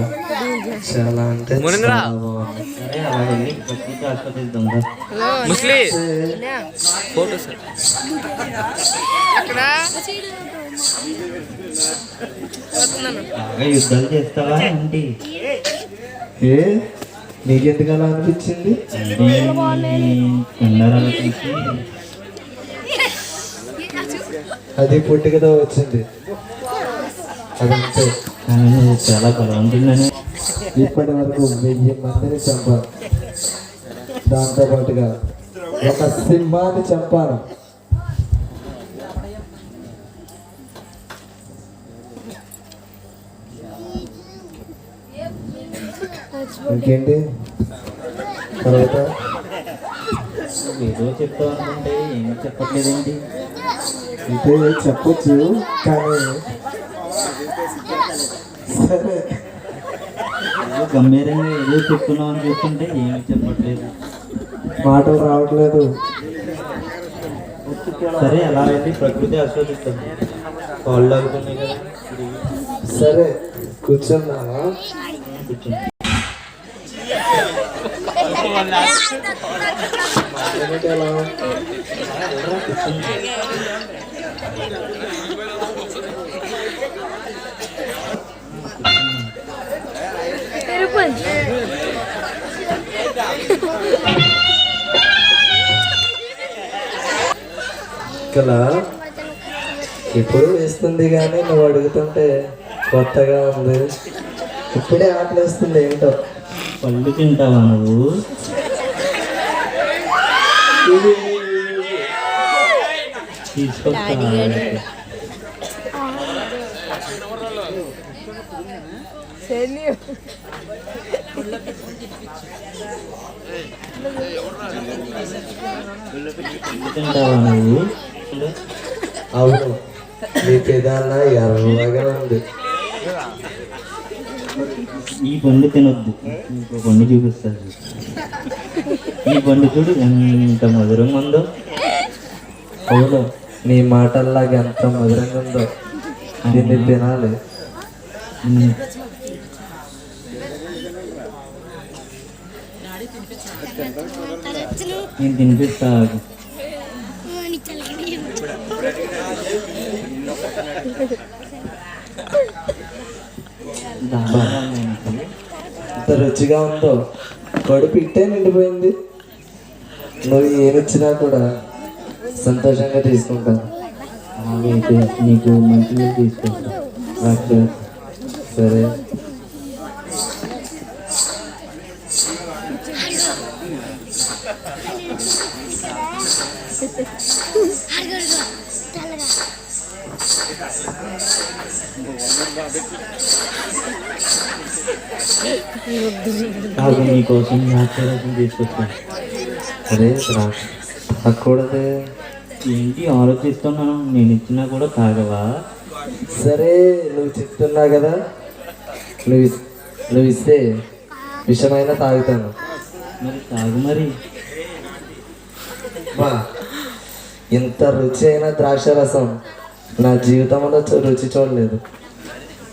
చాలా అంటే చాలా బాగున్నావు. సరే అలా వెళ్ళి ప్రకృతి ఆస్వాదిద్దాం రా. బాగా యుద్ధాలు చేస్తావా ఏంటి? ఏ నీకెందుకు అలా అనిపించింది? కండారాలు తీసి అది పుట్టుకతో వచ్చింది, అదంతే. కానీ నువ్వు చాలా బలవంతుందని. ఇప్పటి వరకు 1000 మందిని చంపాను, దాంతో పాటుగా ఒక సింహాన్ని చంపాను. ఇంకేంటి తర్వాత? ఏదో చెప్తావు అనుకుంటే ఏమీ చెప్పట్లేదేంటి? అంటే చెప్పొచ్చు కానీ సరే. ఏదో గంభీరంగా ఏదో చెప్తున్నావు అని చూస్తుంటే ఏమీ చెప్పట్లేదు. మాటలు రావట్లేదు. సరే అలా అయితే ప్రకృతి ఆస్వాదిస్తాం. కాళ్ళు లాగుతున్నాయి కదా. సరే కూర్చున్నావా? కూర్చోండి. ఏమిటి అలా? ఇక్కడ ఎప్పుడు వేస్తుంది కానీ నువ్వు అడుగుతుంటే కొత్తగా ఉంది. ఇప్పుడే ఆటలు వేస్తుంది ఏంటో. పళ్ళు తింటావా నువ్వు? తీసుకొస్తా. తింటావా నువ్వు? అవును, నీ పెదాల ఎర్రగా ఉంది. ఈ పండు తినొద్దు, ఇంకో పండు చూపిస్తాను. ఈ పండు చూడు ఎంత మధురంగా ఉందో. అవును, నీ మాటల్లాగా ఎంత మధురంగా ఉందో. దీన్ని తినాలి. నేను తినిపిస్తా. ఎంత రుచిగా ఉందో. కడుపు ఇట్టే నిండిపోయింది. నువ్వు ఏమిచ్చినా కూడా సంతోషంగా తీసుకుంటాను. అలాగైతే నీకు మంచి నీళ్ళు తీసుకొస్తా. సరే. కాదు నీకోసం నాట్యం తీసుకొస్తాను. అరే తాగకూడదే. ఏంటి ఆలోచిస్తున్నాను? నేను ఇచ్చినా కూడా తాగవా? సరే నువ్వు చెప్తున్నావు కదా, నువ్వు ఇస్తే విషమైనా తాగుతాను. మరి తాగు మరి. బా, ఇంత రుచి అయిన ద్రాక్ష రసం నా జీవితంలో రుచి చూడలేదు.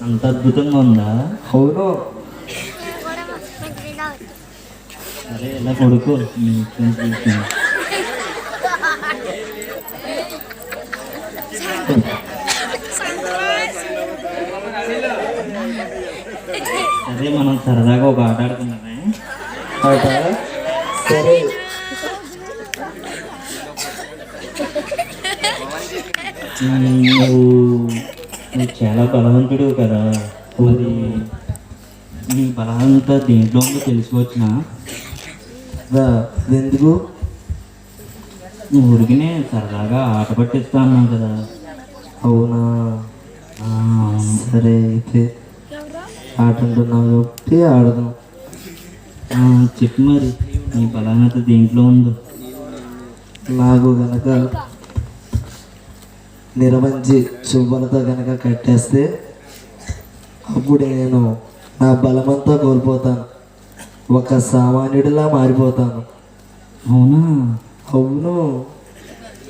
అంత అద్భుతంగా ఉందా? అవును. సరే ఎలా కొడుకు. అదే మనం సరదాగా ఒక ఆట ఆడుకున్నామే. ఆట? సరే. నువ్వు చాలా బలవంతుడు కదా, మరి నీ బలవంతా దేంట్లో ఉందో తెలుసుకోవచ్చునా? ఎందుకు? నువ్వు ఉరికినే సరదాగా ఆట పట్టిస్తా అన్నావు కదా. అవునా? సరే అయితే ఆట అంటున్నావు కాబట్టి ఆడదాం. చెప్పు మరి నీ బలహీనత దేంట్లో ఉందో. నాకు గనక నిరవంచి చువ్వలతో గనక కట్టేస్తే అప్పుడు నేను నా బలమంతా కోల్పోతాను. ఒక సామాన్యుడిలా మారిపోతాను. అవునా? అవును.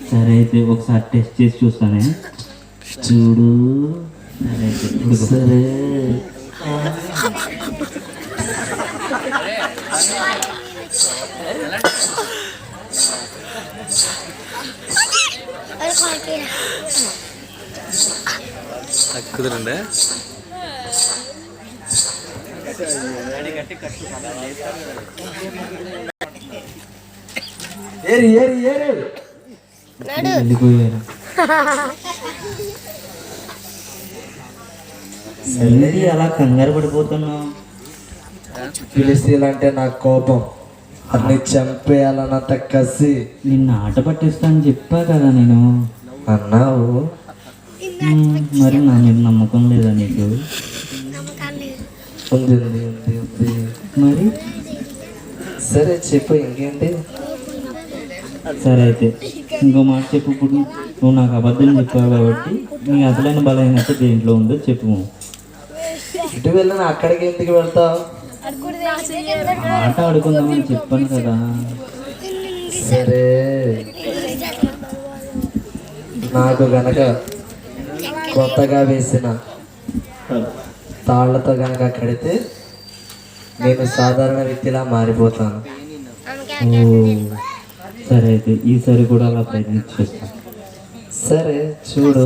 సరే అయితే ఒకసారి టెస్ట్ చేసి చూస్తానే. చూడు. సరే అయితే ఉడుకు. సరే. ఏరి ఏరి ఏరి. వెళ్ళిపోయారు. ఏంటి అలా కంగారు పడిపోతున్నావు? ఫిలిస్తీన్లు అంటే నాకు కోపం. అన్ని చంపేయాలన్నంత కసి. నిన్ను ఆట పట్టిస్తాను చెప్పా కదా నేను. అన్నావు. మరి నా మీద నమ్మకం లేదా నీకు? ఉంది ఉంది ఉంది ఉంది. మరి సరే చెప్పు ఇంకేంటి. సరే అయితే ఇంకో మాట చెప్పు. ఇప్పుడు నువ్వు నాకు అబద్ధం చెప్పావు కాబట్టి నీ అసలైన బలహీనత దేంట్లో ఉందో చెప్పు. ఇటు వెళ్ళిన అక్కడికి ఎందుకు వెళ్తావు? ఆట ఆడుకుందామని చెప్పాను కదా. సరే నాకు గనక కొత్తగా వేసిన తాళ్లతో గనక కడితే నేను సాధారణ వ్యక్తిలా మారిపోతాను. ఓ సరే అయితే ఈసారి కూడా అలా ప్రయత్నించేస్తాను. సరే చూడు.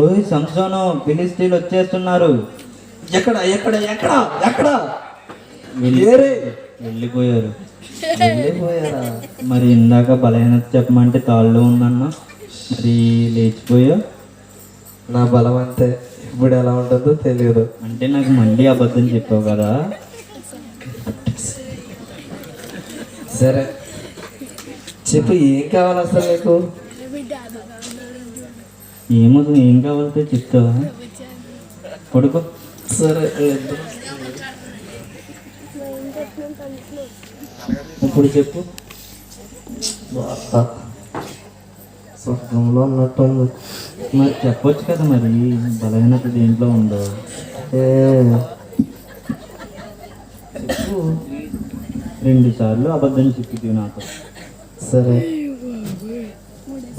ఓయ్ సంసోను, ఫిలిస్తీన్లు వచ్చేస్తున్నారు. ఎక్కడ ఎక్కడ ఎక్కడ ఎక్కడ? వెళ్ళిపోయారు. వెళ్ళిపోయారా? మరి ఇందాక బలహీనత చెప్పమంటే తాళ్ళు ఉందన్నా, మరి లేచిపోయా. నా బలం అంతే. ఇప్పుడు ఎలా ఉంటుందో తెలియదు. అంటే నాకు మళ్ళీ అబద్ధం చెప్పావు కదా. సరే చెప్పు ఏం కావాలి అసలు నీకు? ఏమో ఏం కావాలితే చెప్తావా? పడుకో. సరే ఇప్పుడు చెప్పు. స్వర్గంలో ఉన్నట్టుంది. మరి చెప్పొచ్చు కదా మరి బలహీనత దేంట్లో ఉందో. చెప్పు. 2 సార్లు అబద్ధం చెప్పిద్ది నాకు. సరే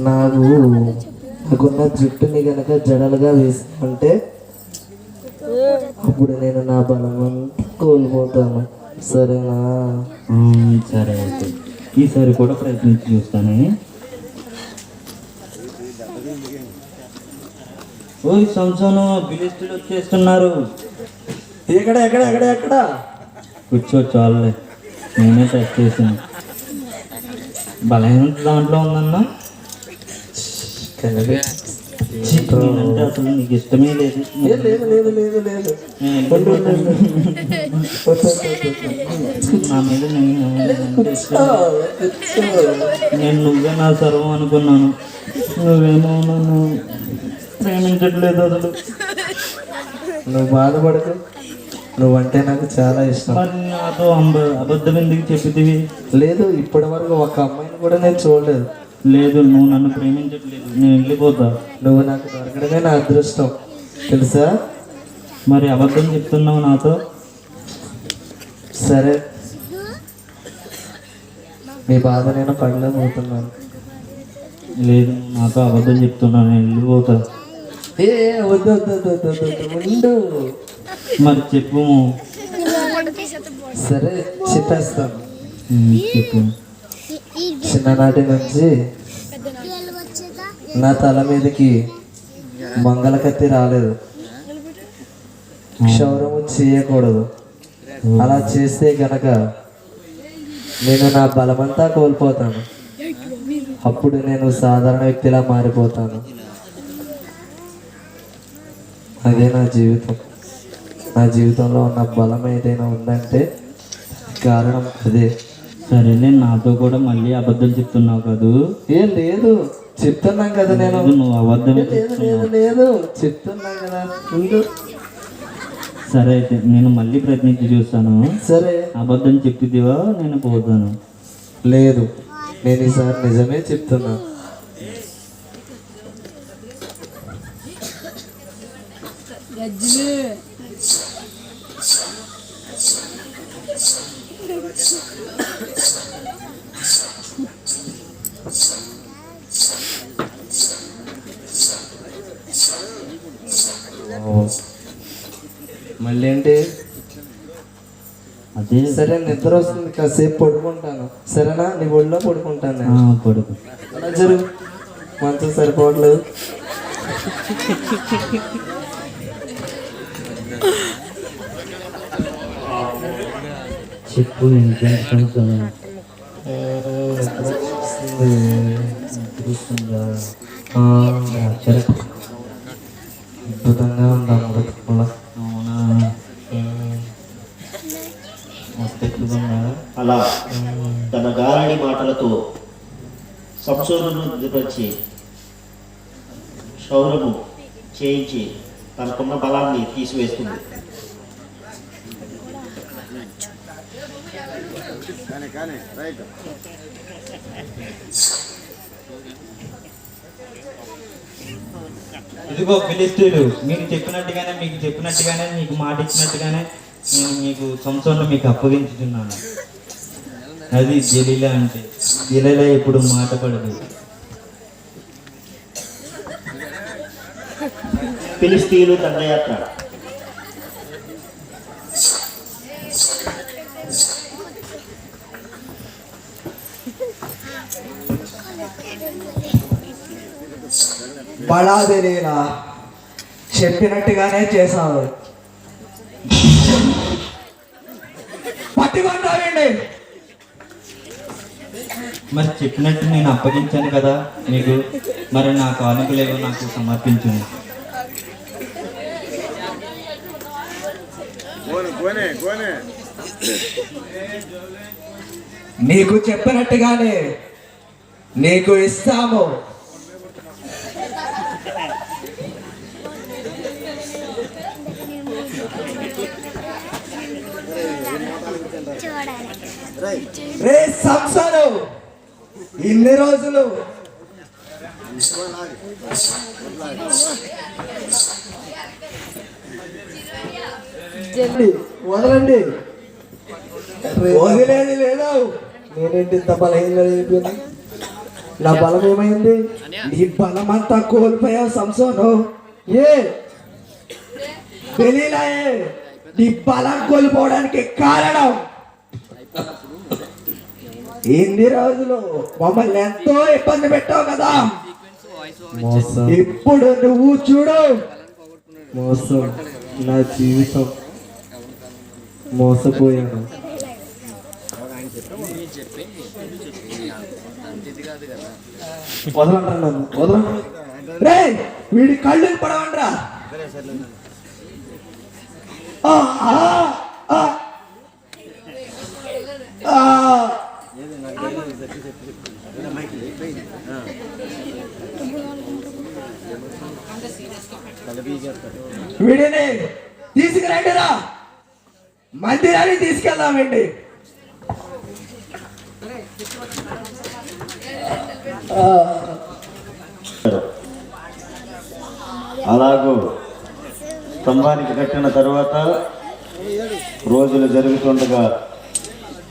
నాకున్న జుట్టుని గనక జడలుగా వేసుకుంటే అప్పుడు నేను నా బలమంతా కోల్పోతాను. సరేనా? సరే అయితే ఈసారి కూడా ప్రయత్నించి చూస్తానే. ఓయ్ సంసోను, ఫిలిస్తీన్లు వచ్చేస్తున్నారు. ఎక్కడ ఎక్కడ ఎక్కడ ఎక్కడ? కూర్చో చాలులే, నేనే టెస్ట్ చేసాను. బలహీనత దాంట్లో ఉందన్నా. నేనంటే అసలు నీకు ఇష్టమే లేదు. లేదు లేదు లేదు లేదు. నా మీద నేను నువ్వే నా సర్వం అనుకున్నాను. నువ్వేమో నన్ను ప్రేమించట్లేదు అసలు. నువ్వు బాధపడకు. నువ్వంటే నాకు చాలా ఇష్టం. మరి నాతో అబద్ధం ఎందుకు చెప్పితివి? లేదు, ఇప్పటి వరకు ఒక అమ్మాయిని కూడా నేను చూడలేదు. లేదు, నువ్వు నన్ను ప్రేమించట్లేదు, నేను వెళ్ళిపోతా. నువ్వు నాకు దొరకడమే నా అదృష్టం తెలుసా? మరి అబద్ధం చెప్తున్నావు నాతో. సరే నీ బాధ నేను పడలేకపోతున్నాను. లేదు, నాతో అబద్ధం చెప్తున్నాను, నేను వెళ్ళిపోతా. వద్దు వద్దు వద్దు వద్దు వద్దు ఉండు. మరి చెప్పు. సరే చెప్పేస్తాను. చెప్పు. చిన్ననాటి నుంచి నా తల మీదకి మంగళకత్తి రాలేదు. క్షౌరము చేయకూడదు. అలా చేస్తే గనక నేను నా బలమంతా కోల్పోతాను. అప్పుడు నేను సాధారణ వ్యక్తిలా మారిపోతాను. అదే నా జీవితం. నా జీవితంలో ఉన్న బలం ఏదైనా ఉందంటే కారణం అదే. సరేలే, నాతో కూడా మళ్ళీ అబద్ధం చెప్తున్నావు కదూ. ఏం లేదు, చెప్తున్నాం కదా నేను. లేదు, నువ్వు అబద్ధమే లేదు చెప్తున్నావు. లేదు చెప్తున్నాం కదా. ఉండు. సరే అయితే నేను మళ్ళీ ప్రయత్నించి చూస్తాను. సరే. అబద్ధం చెప్పిదివా నేను పోతాను. లేదు, నేను ఈసారి నిజమే చెప్తున్నా. మళ్ళీ ఏంటి? అదే సరే, నిద్ర వస్తుంది, కాసేపు పడుకుంటాను. సరేనా? నీ ఒళ్ళో పడుకుంటాను నేను. పడుకు. అలా జరుగు, మంచం సరిపోవట్లేదు. చెప్పు, ఇంకేం సంగతులు? సరే, అద్భుతంగా ఉందా అమృతంలో? అవునా, మస్తు ఎక్కువగా ఉందా? అలా తన గారడి మాటలతో సంసోనును దిపరిచి క్షౌరము చేయించి తనకున్న బలాన్ని తీసివేస్తుంది. ఇదిగో ఫిలిస్తీయులు, మీకు చెప్పినట్టుగానే మీకు మాట ఇచ్చినట్టుగానే నేను మీకు సంసోను మీకు అప్పగించుతున్నాను. అది జలీలా అంటే. జలీలా ఇప్పుడు మాట పడదు. ఫిలిస్తీయులు దండయాత్ర. బడాదిరీలా చెప్పినట్టుగానే చేశావు. పట్టుకుంటావండి. మరి చెప్పినట్టు నేను అప్పగించాను కదా మీకు, మరి నా కానుకలేవో నాకు సమర్పించును. నీకు చెప్పినట్టుగానే నీకు ఇస్తాము. రే సంసారు, ఇన్ని రోజులు వదలండి. వదిలేది లేదు. నేనేంటి ఇంత బలహీనగా అయిపోయింది? నా బలం ఏమైంది? నీ బలం అంతా కోల్పోయావు సంసోను. ఏ తెలియలాయే నీ బలం కోల్పోవడానికి కారణం. ఇన్ని రోజులు మమ్మల్ని ఎంతో ఇబ్బంది పెట్టావు కదా. ఇప్పుడు నువ్వు చూడు. మోసం, నా జీవితం మోసపోయాను. వదలంటారు నన్ను, వదలంటారు. రే వీడి కళ్ళు పడవండ్రా. వీడిని తీసుకురండిరా, మందిరాన్ని తీసుకెళ్దామండి. అలాగూ స్తంభానికి కట్టిన తరువాత రోజులు జరుగుతుండగా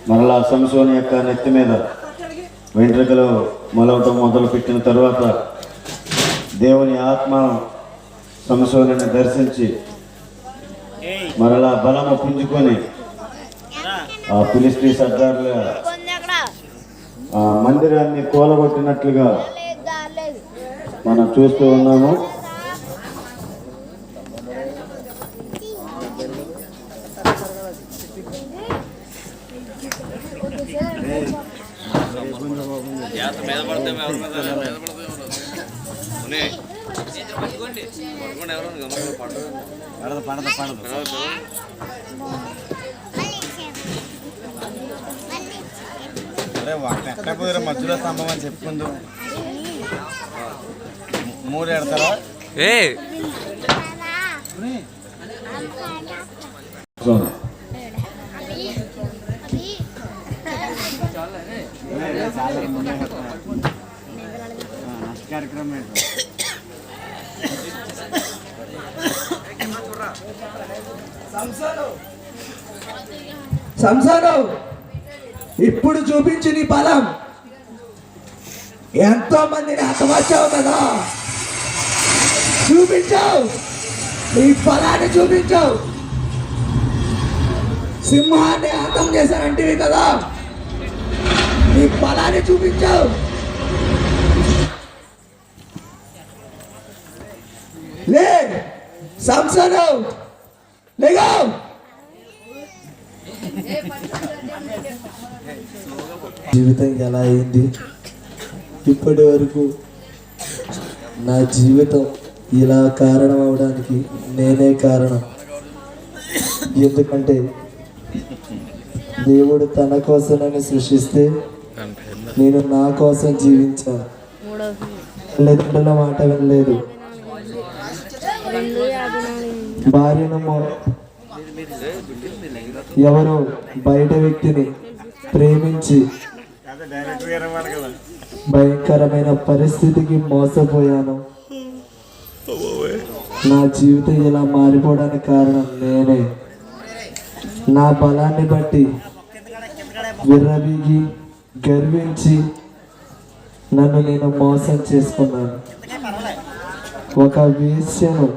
మరలా సంసోను యొక్క నెత్తి మీద వెంట్రుకలు మొలవటం మొదలుపెట్టిన తరువాత దేవుని ఆత్మ సంసోనుని దర్శించి మరలా బలము పుంజుకొని ఆ ఫిలిస్తీ సర్దార్ల ఆ మందిరాన్ని కూలగొట్టినట్లుగా మనం చూస్తూ ఉన్నాము. ఎట్లా కుదిరే మధ్యలో స్తంభం అని చెప్పుకుందు 3 ఎడతారా కార్యక్రమం సంసారం ఇప్పుడు చూపించి నీ బలం. ఎంతో మందిని హతమార్చావు కదా, చూపించావు, నీ బలాన్ని చూపించావు. సింహాన్ని హతం చేశానంటివి కదా, నీ బలాన్ని చూపించావు. లే సంసారం లేగా. జీవితం ఎలా అయింది? ఇప్పటి వరకు నా జీవితం ఇలా కారణం అవడానికి నేనే కారణం. ఎందుకంటే దేవుడు తన కోసమని సృష్టిస్తే నేను నా కోసం జీవించాను. తల్లిదండ్రుల మాట వినలేదు, భార్యను ఎవరో బయట వ్యక్తిని ప్రేమించి భయంకరమైన పరిస్థితికి మోసపోయాను. నా జీవితం ఇలా మారిపోవడానికి కారణం నేనే. నా బలాన్ని బట్టి విర్రవీగి గర్వించి నన్ను నేను మోసం చేసుకున్నాను. ఒక వేశ్యను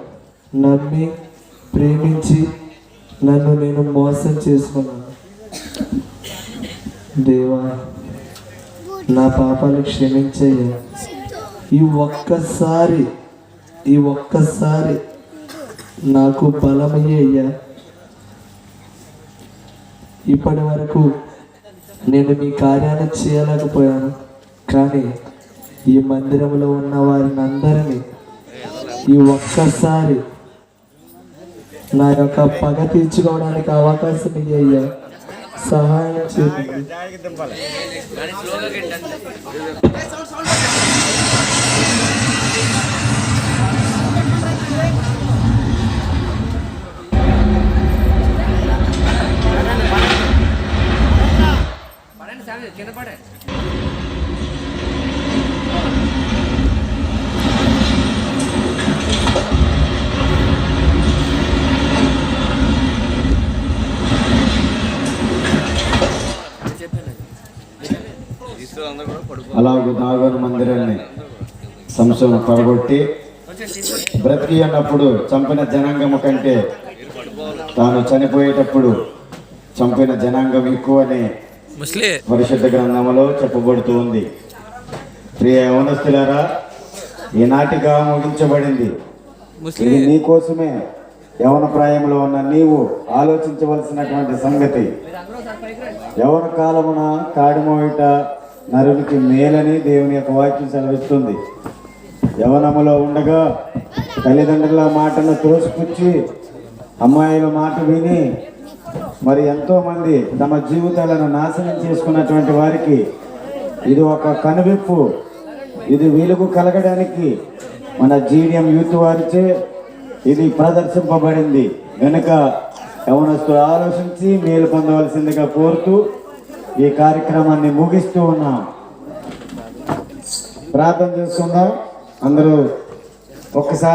నమ్మి ప్రేమించి నన్ను నేను మోసం చేసుకున్నాను. దేవా, నా పాపాలు క్షమించయ్యా. ఈ ఒక్కసారి నాకు బలమయ్యయ్యా. ఇప్పటి వరకు నేను మీ కార్యాన్ని చేయలేకపోయాను, కానీ ఈ మందిరంలో ఉన్న వారిని అందరినీ ఈ ఒక్కసారి నా యొక్క పగ తీర్చుకోవడానికి అవకాశం ఇయ్యయ్యా. సహాయం చేయండి. అలాగే నాగోని మందిరాన్ని సంస్థను పడగొట్టి బ్రతికి అన్నప్పుడు చంపిన జనాంగము కంటే తాను చనిపోయేటప్పుడు చంపిన జనాంగం ఎక్కువని పరిశుద్ధ గ్రంథంలో చెప్పబడుతూ ఉంది. ప్రియ యవనస్తులారా, ఈనాటిగా ముగించబడింది. ఇది నీకోసమే. యవన ప్రాయంలో ఉన్న నీవు ఆలోచించవలసినటువంటి సంగతి. యవన కాలమున కాడిమోయిట నరునికి మేలని దేవుని యొక్క వాక్యం సెలవిస్తుంది. యవనములో ఉండగా తల్లిదండ్రుల మాటను త్రోసిపుచ్చి అమ్మాయిల మాట విని మరి ఎంతోమంది తమ జీవితాలను నాశనం చేసుకున్నటువంటి వారికి ఇది ఒక కనువిప్పు. ఇది వెలుగు కలగడానికి మన జీడియం యూత్ వారిచే ఇది ప్రదర్శింపబడింది. కనుక యవనస్తులు ఆలోచించి మేలు పొందవలసిందిగా కోరుతూ ఈ కార్యక్రమాన్ని ముగిస్తూ ఉన్నాం. ప్రార్థన చేసుకుందాం. అందరూ ఒక్కసారి